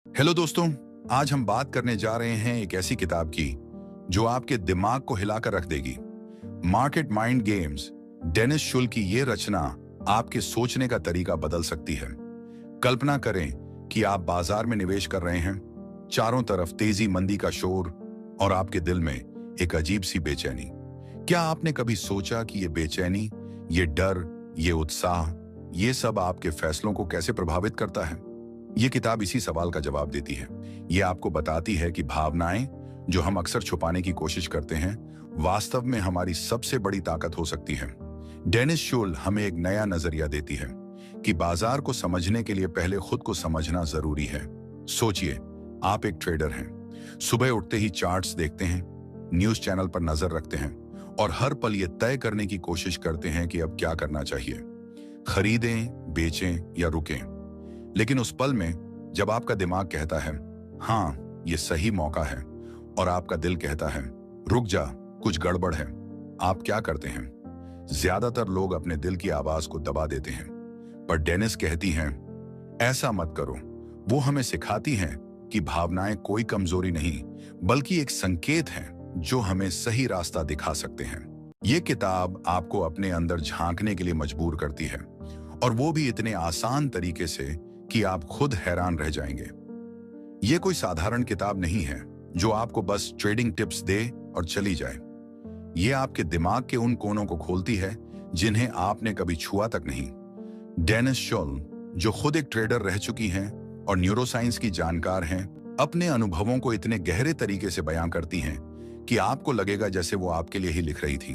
Hello दोस्तों। आज हम बात करने जा रहे हैं एक ऐसी किताब की जो आपके दिमाग को हिलाकर रख देगी। मार्केट माइंड गेम्स, डेनिस शुल की ये रचना आपके सोचने का तरीका बदल सकती है। कल्पना करें कि आप बाजार में निवेश कर रहे हैं, चारों तरफ तेजी मंदी का शोर और आपके दिल में एक अजीब सी बेचैनी। क्या आपने कभी सोचा कि ये बेचैनी, ये डर, ये उत्साह, ये सब आपके फैसलों को कैसे प्रभावित करता है? ये किताब इसी सवाल का जवाब देती है। ये आपको बताती है कि भावनाएं जो हम अक्सर छुपाने की कोशिश करते हैं, वास्तव में हमारी सबसे बड़ी ताकत हो सकती है। डेनिस शुल हमें एक नया नजरिया देती है कि बाजार को समझने के लिए पहले खुद को समझना जरूरी है। सोचिए, आप एक ट्रेडर हैं। सुबह उठते ही चार्ट्स देखते हैं, न्यूज चैनल पर नजर रखते हैं और हर पल ये तय करने की कोशिश करते हैं कि अब क्या करना चाहिए, खरीदें, बेचें या रुकें। लेकिन उस पल में जब आपका दिमाग कहता है हाँ ये सही मौका है और आपका दिल कहता है रुक जा, कुछ गड़बड़ है, आप क्या करते हैं? ज्यादातर लोग अपने दिल की आवाज को दबा देते हैं। पर डेनिस कहती हैं ऐसा मत करो। वो हमें सिखाती हैं कि भावनाएं कोई कमजोरी नहीं बल्कि एक संकेत है जो हमें सही रास्ता दिखा सकते हैं। ये किताब आपको अपने अंदर झांकने के लिए मजबूर करती है, और वो भी इतने आसान तरीके से कि आप खुद हैरान रह जाएंगे। ये कोई साधारण किताब नहीं है जो आपको बस ट्रेडिंग टिप्स दे और चली जाए। ये आपके दिमाग के उन कोनों को खोलती है जिन्हें आपने कभी छुआ तक नहीं। डेनिस शुल, जो खुद एक ट्रेडर रह चुकी हैं और न्यूरोसाइंस की जानकार हैं, अपने अनुभवों को इतने गहरे तरीके से बयां करती हैं कि आपको लगेगा जैसे वो आपके लिए ही लिख रही थी।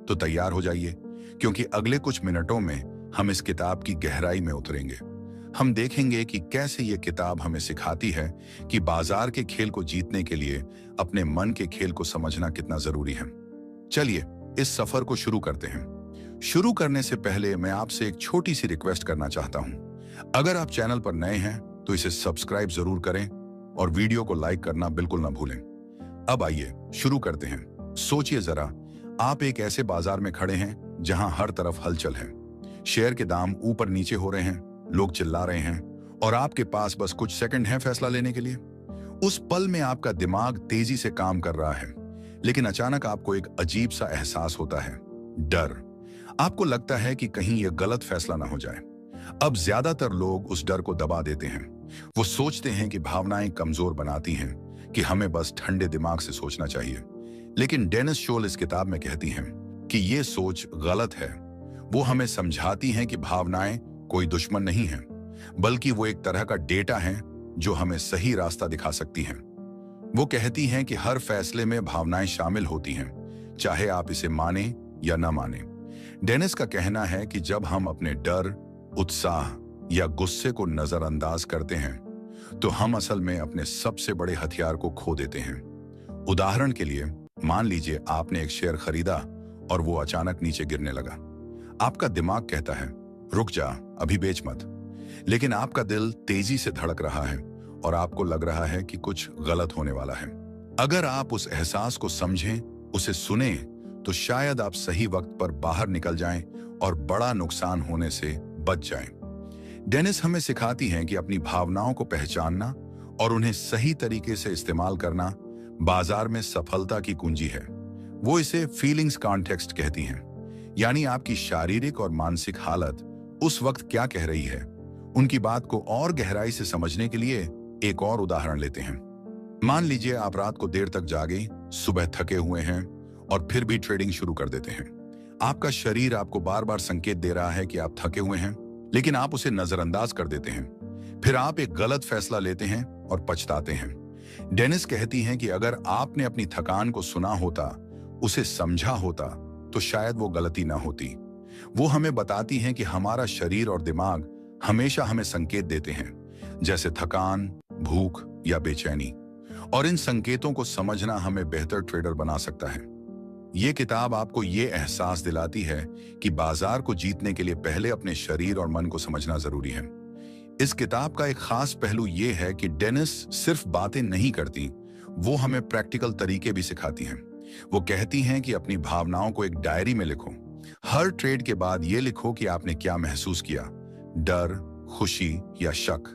तो तैयार हो जाइए, क्योंकि अगले कुछ मिनटों में हम इस किताब की गहराई में उतरेंगे। हम देखेंगे कि कैसे ये किताब हमें सिखाती है कि बाजार के खेल को जीतने के लिए अपने मन के खेल को समझना कितना जरूरी है। चलिए इस सफर को शुरू करते हैं। शुरू करने से पहले मैं आपसे एक छोटी सी रिक्वेस्ट करना चाहता हूं। अगर आप चैनल पर नए हैं तो इसे सब्सक्राइब जरूर करें और वीडियो को लाइक करना बिल्कुल ना भूलें। अब आइए शुरू करते हैं। सोचिए जरा, आप एक ऐसे बाजार में खड़े हैं जहां हर तरफ हलचल है। शेयर के दाम ऊपर नीचे हो रहे हैं, लोग चिल्ला रहे हैं और आपके पास बस कुछ सेकंड हैं फैसला लेने के लिए। उस पल में आपका दिमाग तेजी से काम कर रहा है, लेकिन अचानक आपको एक अजीब सा एहसास होता है, डर। आपको लगता है कि कहीं यह गलत फैसला ना हो जाए। अब ज्यादातर लोग उस डर को दबा देते हैं। वो सोचते हैं कि भावनाएं कमजोर बनाती हैं, कि हमें बस ठंडे दिमाग से सोचना चाहिए। लेकिन डेनिस शुल इस किताब में कहती हैं कि यह सोच गलत है। वो हमें समझाती हैं कि भावनाएं कोई दुश्मन नहीं है, बल्कि वो एक तरह का डेटा है जो हमें सही रास्ता दिखा सकती हैं। वो कहती हैं कि हर फैसले में भावनाएं शामिल होती हैं, चाहे आप इसे माने या ना माने। डेनिस का कहना है कि जब हम अपने डर, उत्साह या गुस्से को नजरअंदाज करते हैं तो हम असल में अपने सबसे बड़े हथियार को खो देते हैं। उदाहरण के लिए, मान लीजिए आपने एक शेयर खरीदा और वो अचानक नीचे गिरने लगा। आपका दिमाग कहता है रुक जा, अभी बेच मत। लेकिन आपका दिल तेजी से धड़क रहा है और आपको लग रहा है कि कुछ गलत होने वाला है। अगर आप उस एहसास को समझें, उसे सुने, तो शायद आप सही वक्त पर बाहर निकल जाएं और बड़ा नुकसान होने से बच जाएं। डेनिस हमें सिखाती हैं कि अपनी भावनाओं को पहचानना और उन्हें सही तरीके से इस्तेमाल करना बाजार में सफलता की कुंजी है। वो इसे फीलिंग्स कॉन्टेक्स्ट कहती हैं, यानी आपकी शारीरिक और मानसिक हालत उस वक्त क्या कह रही है। उनकी बात को और गहराई से समझने के लिए एक और उदाहरण लेते हैं। मान लीजिए आप रात को देर तक जागे, सुबह थके हुए हैं और फिर भी ट्रेडिंग शुरू कर देते हैं। आपका शरीर आपको बार बार संकेत दे रहा है कि आप थके हुए हैं, लेकिन आप उसे नजरअंदाज कर देते हैं। फिर आप एक गलत फैसला लेते हैं और पछताते हैं। डेनिस कहती हैं कि अगर आपने अपनी थकान को सुना होता, उसे समझा होता, तो शायद वो गलती ना होती। वो हमें बताती हैं कि हमारा शरीर और दिमाग हमेशा हमें संकेत देते हैं, जैसे थकान, भूख या बेचैनी, और इन संकेतों को समझना हमें बेहतर ट्रेडर बना सकता है। ये किताब आपको ये एहसास दिलाती है कि बाजार को जीतने के लिए पहले अपने शरीर और मन को समझना जरूरी है। इस किताब का एक खास पहलू ये है कि डेनिस सिर्फ बातें नहीं करती, वो हमें प्रैक्टिकल तरीके भी सिखाती हैं। वो कहती हैं कि अपनी भावनाओं को एक डायरी में लिखो। हर ट्रेड के बाद ये लिखो कि आपने क्या महसूस किया, डर, खुशी या शक।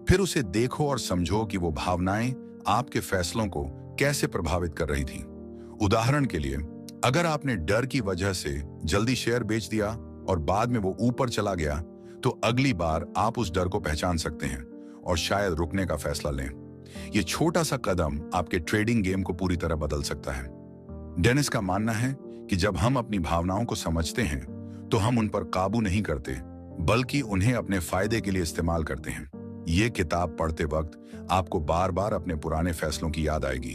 फिर उसे देखो और समझो कि वो भावनाएं आपके फैसलों को कैसे प्रभावित कर रही थीं। उदाहरण के लिए, अगर आपने डर की वजह से जल्दी शेयर बेच दिया और बाद में वो ऊपर चला गया, तो अगली बार आप उस डर को पहचान सकते हैं और शायद रुकने का फैसला लें। ये छोटा सा कदम आपके ट्रेडिंग गेम को पूरी तरह बदल सकता है। डेनिस का मानना है कि जब हम अपनी भावनाओं को समझते हैं तो हम उन पर काबू नहीं करते, बल्कि उन्हें अपने फायदे के लिए इस्तेमाल करते हैं। ये किताब पढ़ते वक्त आपको बार बार अपने पुराने फैसलों की याद आएगी।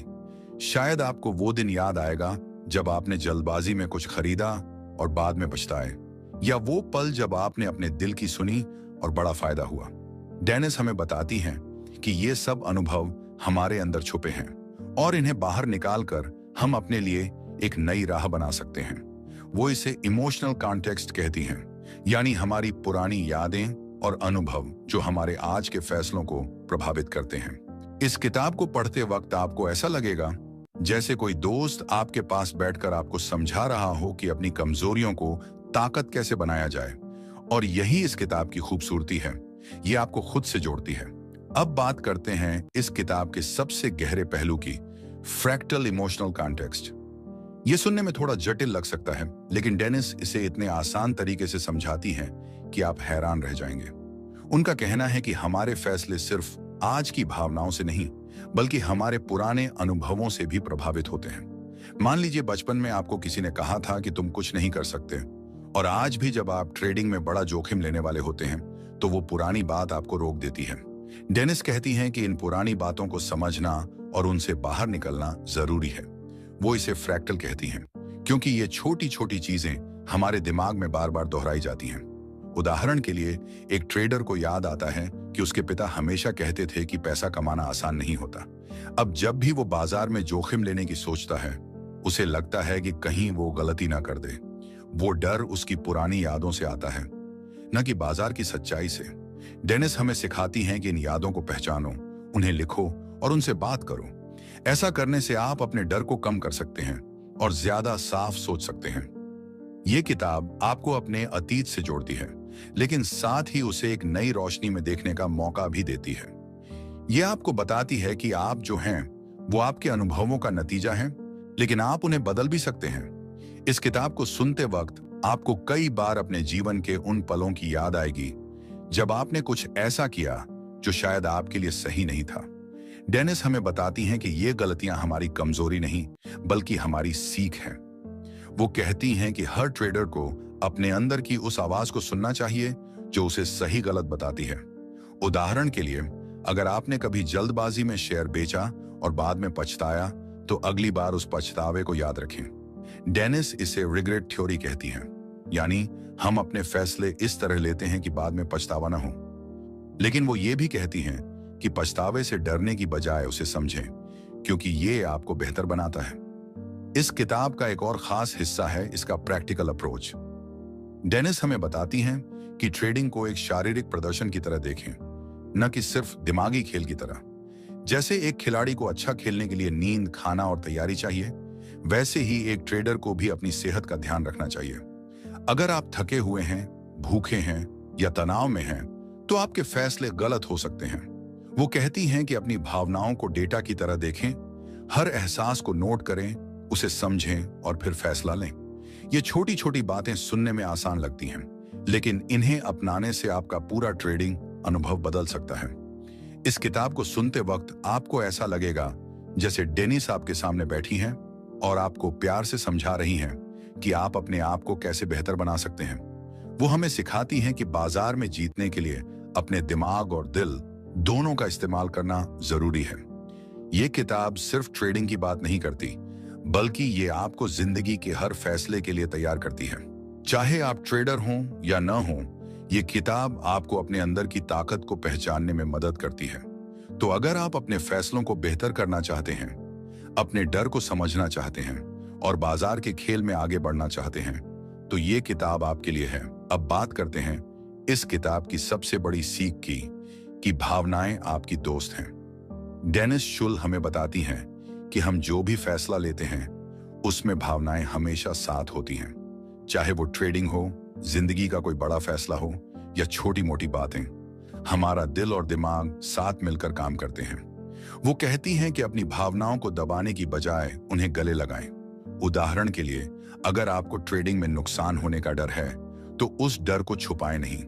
शायद आपको वो दिन याद आएगा जब आपने जल्दबाजी में कुछ खरीदा और बाद में पछताए, या वो पल जब आपने अपने दिल की सुनी और बड़ा फायदा हुआ। डेनिस हमें बताती हैं कि ये सब अनुभव हमारे अंदर छुपे हैं और इन्हें बाहर निकालकर हम अपने लिए एक नई राह बना सकते हैं। वो इसे इमोशनल कॉन्टेक्स्ट कहती हैं, यानी हमारी पुरानी यादें और अनुभव जो हमारे आज के फैसलों को प्रभावित करते हैं। इस किताब को पढ़ते वक्त आपको ऐसा लगेगा जैसे कोई दोस्त आपके पास बैठकर आपको समझा रहा हो कि अपनी कमजोरियों को ताकत कैसे बनाया जाए। और यही इस किताब की खूबसूरती है, ये आपको खुद से जोड़ती है। अब बात करते हैं इस किताब के सबसे गहरे पहलू की, फ्रैक्टल इमोशनल कॉन्टेक्स्ट। ये सुनने में थोड़ा जटिल लग सकता है, लेकिन डेनिस इसे इतने आसान तरीके से समझाती हैं कि आप हैरान रह जाएंगे। उनका कहना है कि हमारे फैसले सिर्फ आज की भावनाओं से नहीं, बल्कि हमारे पुराने अनुभवों से भी प्रभावित होते हैं। मान लीजिए बचपन में आपको किसी ने कहा था कि तुम कुछ नहीं कर सकते, और आज भी जब आप ट्रेडिंग में बड़ा जोखिम लेने वाले होते हैं तो वो पुरानी बात आपको रोक देती है। डेनिस कहती हैं कि इन पुरानी बातों को समझना और उनसे बाहर निकलना जरूरी है। वो इसे फ्रैक्टल कहती हैं क्योंकि ये छोटी छोटी चीजें हमारे दिमाग में बार बार दोहराई जाती हैं। उदाहरण के लिए, एक ट्रेडर को याद आता है कि उसके पिता हमेशा कहते थे कि पैसा कमाना आसान नहीं होता। अब जब भी वो बाजार में जोखिम लेने की सोचता है, उसे लगता है कि कहीं वो गलती ना कर दे। वो डर उसकी पुरानी यादों से आता है, न कि बाजार की सच्चाई से। डेनिस हमें सिखाती हैं कि इन यादों को पहचानो, उन्हें लिखो और उनसे बात करो। ऐसा करने से आप अपने डर को कम कर सकते हैं और ज्यादा साफ सोच सकते हैं। ये किताब आपको अपने अतीत से जोड़ती है, लेकिन साथ ही उसे एक नई रोशनी में देखने का मौका भी देती है। ये आपको बताती है कि आप जो हैं वो आपके अनुभवों का नतीजा हैं, लेकिन आप उन्हें बदल भी सकते हैं। इस किताब को सुनते वक्त आपको कई बार अपने जीवन के उन पलों की याद आएगी जब आपने कुछ ऐसा किया जो शायद आपके लिए सही नहीं था। डेनिस हमें बताती हैं कि ये गलतियां हमारी कमजोरी नहीं, बल्कि हमारी सीख है। वो कहती हैं कि हर ट्रेडर को अपने अंदर की उस आवाज को सुनना चाहिए जो उसे सही गलत बताती है। उदाहरण के लिए, अगर आपने कभी जल्दबाजी में शेयर बेचा और बाद में पछताया, तो अगली बार उस पछतावे को याद रखें। डेनिस इसे रिग्रेट थ्योरी कहती हैं, यानी हम अपने फैसले इस तरह लेते हैं कि बाद में पछतावा ना हो। लेकिन वो ये भी कहती हैं कि पछतावे से डरने की बजाय उसे समझें, क्योंकि ये आपको बेहतर बनाता है। इस किताब का एक और खास हिस्सा है इसका प्रैक्टिकल अप्रोच। डेनिस हमें बताती हैं कि ट्रेडिंग को एक शारीरिक प्रदर्शन की तरह देखें, न कि सिर्फ दिमागी खेल की तरह। जैसे एक खिलाड़ी को अच्छा खेलने के लिए नींद, खाना और तैयारी चाहिए, वैसे ही एक ट्रेडर को भी अपनी सेहत का ध्यान रखना चाहिए। अगर आप थके हुए हैं, भूखे हैं या तनाव में हैं, तो आपके फैसले गलत हो सकते हैं। वो कहती हैं कि अपनी भावनाओं को डेटा की तरह देखें, हर एहसास को नोट करें, उसे समझें और फिर फैसला लें। ये छोटी छोटी बातें सुनने में आसान लगती हैं, लेकिन इन्हें अपनाने से आपका पूरा ट्रेडिंग अनुभव बदल सकता है। इस किताब को सुनते वक्त आपको ऐसा लगेगा जैसे डेनिस आपके सामने बैठी हैं और आपको प्यार से समझा रही हैं कि आप अपने आप को कैसे बेहतर बना सकते हैं। वो हमें सिखाती हैं कि बाजार में जीतने के लिए अपने दिमाग और दिल दोनों का इस्तेमाल करना जरूरी है। ये किताब सिर्फ ट्रेडिंग की बात नहीं करती, बल्कि ये आपको जिंदगी के हर फैसले के लिए तैयार करती है। चाहे आप ट्रेडर हों या न हों, ये किताब आपको अपने अंदर की ताकत को पहचानने में मदद करती है। तो अगर आप अपने फैसलों को बेहतर करना चाहते हैं, अपने डर को समझना चाहते हैं और बाजार के खेल में आगे बढ़ना चाहते हैं, तो ये किताब आपके लिए है। अब बात करते हैं इस किताब की सबसे बड़ी सीख की, कि भावनाएं आपकी दोस्त हैं। डेनिस शुल हमें बताती हैं कि हम जो भी फैसला लेते हैं उसमें भावनाएं हमेशा साथ होती हैं। चाहे वो ट्रेडिंग हो, जिंदगी का कोई बड़ा फैसला हो या छोटी मोटी बातें, हमारा दिल और दिमाग साथ मिलकर काम करते हैं। वो कहती हैं कि अपनी भावनाओं को दबाने की बजाय उन्हें गले लगाएं। उदाहरण के लिए, अगर आपको ट्रेडिंग में नुकसान होने का डर है, तो उस डर को छुपाएं नहीं,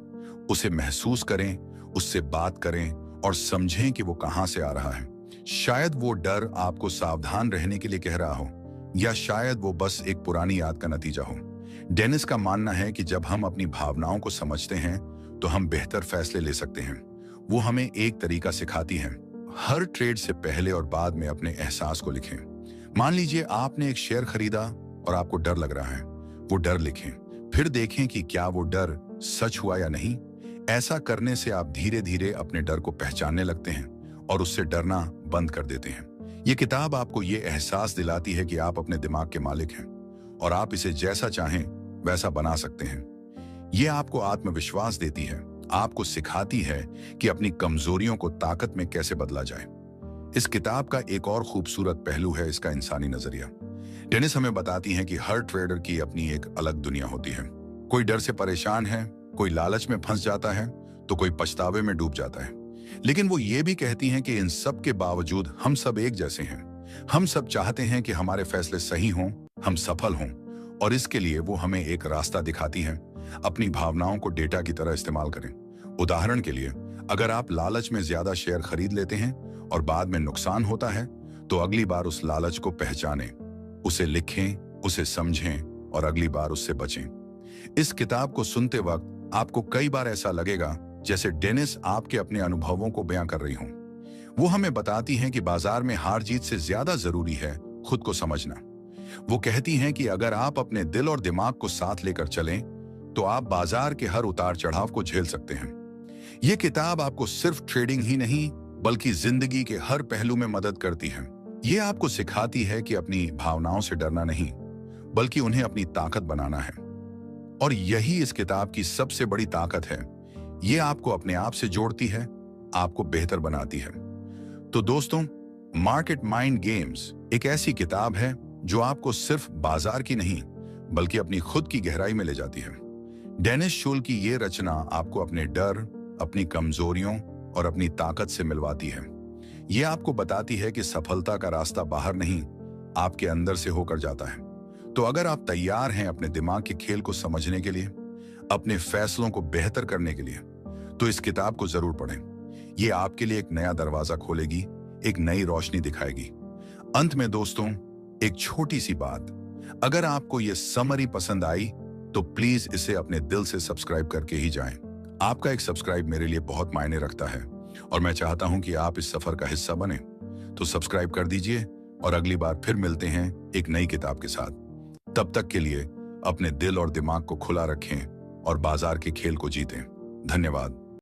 उसे महसूस करें, उससे बात करें और समझें कि वो कहां से आ रहा है। शायद वो डर आपको सावधान रहने के लिए कह रहा हो, या शायद वो बस एक पुरानी याद का नतीजा हो। डेनिस का मानना है कि जब हम अपनी भावनाओं को समझते हैं तो हम बेहतर फैसले ले सकते हैं। वो हमें एक तरीका सिखाती हैं। हर ट्रेड से पहले और बाद में अपने एहसास को लिखें। मान लीजिए आपने एक शेयर खरीदा और आपको डर लग रहा है, वो डर लिखें, फिर देखें कि क्या वो डर सच हुआ या नहीं। ऐसा करने से आप धीरे धीरे अपने डर को पहचानने लगते हैं और उससे डरना बंद कर देते हैं। ये किताब आपको ये एहसास दिलाती है कि आप अपने दिमाग के मालिक हैं और आप इसे जैसा चाहें वैसा बना सकते हैं। ये आपको आत्मविश्वास देती है, आपको सिखाती है कि अपनी कमजोरियों को ताकत में कैसे बदला जाए। इस किताब का एक और खूबसूरत पहलू है इसका इंसानी नजरिया। डेनिस हमें बताती हैं कि हर ट्रेडर की अपनी एक अलग दुनिया होती है। कोई डर से परेशान है, कोई लालच में फंस जाता है, तो कोई पछतावे में डूब जाता है। लेकिन वो ये भी कहती हैं कि इन सब के बावजूद हम सब एक जैसे हैं। हम सब चाहते हैं कि हमारे फैसले सही हों, हम सफल हों, और इसके लिए वो हमें एक रास्ता दिखाती हैं। अपनी भावनाओं को डेटा की तरह इस्तेमाल करें। उदाहरण के लिए, अगर आप लालच में ज्यादा शेयर खरीद लेते हैं और बाद में नुकसान होता है, तो अगली बार उस लालच को पहचानें, उसे लिखें, उसे समझें और अगली बार उससे बचें। इस किताब को सुनते वक्त आपको कई बार ऐसा लगेगा जैसे डेनिस आपके अपने अनुभवों को बयां कर रही हों। वो हमें बताती हैं कि बाजार में हार जीत से ज्यादा जरूरी है खुद को समझना। वो कहती हैं कि अगर आप अपने दिल और दिमाग को साथ लेकर चलें, तो आप बाजार के हर उतार चढ़ाव को झेल सकते हैं। ये किताब आपको सिर्फ ट्रेडिंग ही नहीं, बल्कि जिंदगी के हर पहलू में मदद करती है। ये आपको सिखाती है कि अपनी भावनाओं से डरना नहीं, बल्कि उन्हें अपनी ताकत बनाना है। और यही इस किताब की सबसे बड़ी ताकत है। ये आपको अपने आप से जोड़ती है, आपको बेहतर बनाती है। तो दोस्तों, मार्केट माइंड गेम्स एक ऐसी किताब है जो आपको सिर्फ बाजार की नहीं, बल्कि अपनी खुद की गहराई में ले जाती है। डेनिस शुल की ये रचना आपको अपने डर, अपनी कमजोरियों और अपनी ताकत से मिलवाती है। ये आपको बताती है कि सफलता का रास्ता बाहर नहीं, आपके अंदर से होकर जाता है। तो अगर आप तैयार हैं अपने दिमाग के खेल को समझने के लिए, अपने फैसलों को बेहतर करने के लिए, तो इस किताब को जरूर पढ़ें। ये आपके लिए एक नया दरवाजा खोलेगी, एक नई रोशनी दिखाएगी। अंत में दोस्तों, एक छोटी सी बात, अगर आपको ये समरी पसंद आई तो प्लीज इसे अपने दिल से सब्सक्राइब करके ही जाएं। आपका एक सब्सक्राइब मेरे लिए बहुत मायने रखता है और मैं चाहता हूं कि आप इस सफर का हिस्सा बने। तो सब्सक्राइब कर दीजिए और अगली बार फिर मिलते हैं एक नई किताब के साथ। तब तक के लिए अपने दिल और दिमाग को खुला रखें और बाजार के खेल को जीतें। धन्यवाद।